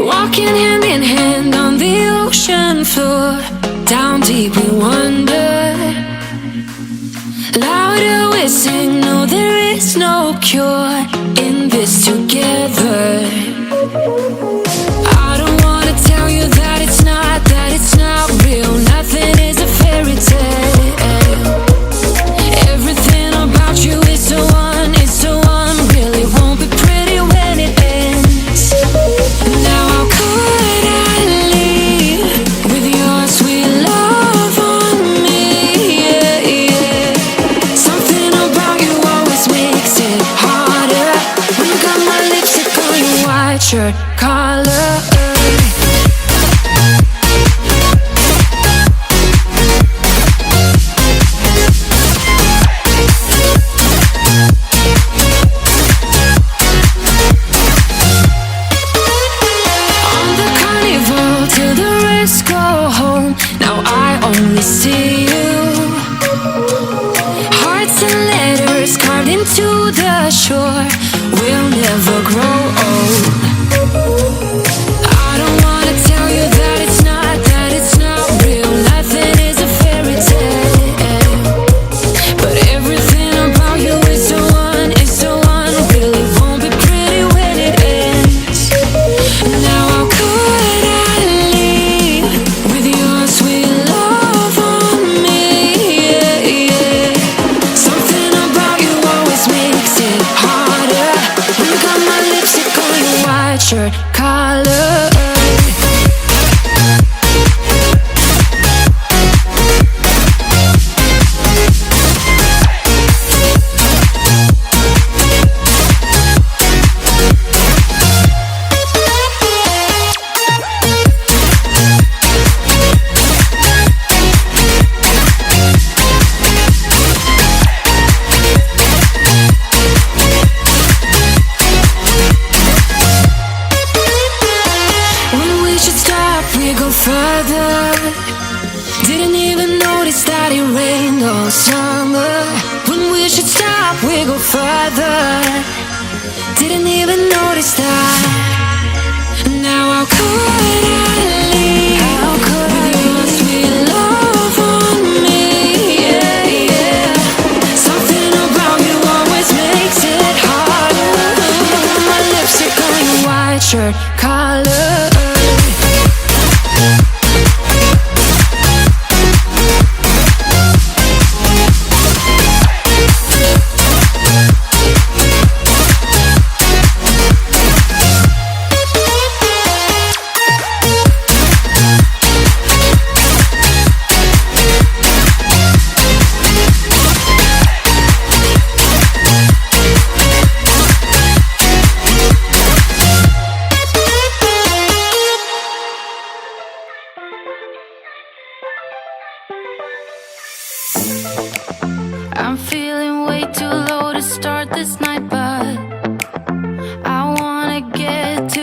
Walking hand in hand on the ocean floor, down deep we wander. Louder we sing, no there is no cure in this together. I don't wanna tell you that it's not real. Nothing is a fairy tale. Everything about you is so unreal. It won't be pretty when it ends. Now how could I leave with your sweet love on me? Yeah, yeah. Something about you always makes it harder. When you got my lipstick on your white shirt collar. See you. Hearts and letters carved into the shore. We'll never grow old. I don't wanna tell you that it's not real. Nothing is a fairy tale. But everything about you is so unreal. It won't be pretty when it ends. Now how could I leave with your sweet love? Shirt collar. We go further. Didn't even notice that it rained all summer. When we should stop, we go further. Didn't even notice that. Now how could I leave with your sweet love on me? Yeah, yeah. Something about you always makes it harder. My lipstick on your white shirt collar. I'm feeling way too low to start this night, but I wanna get to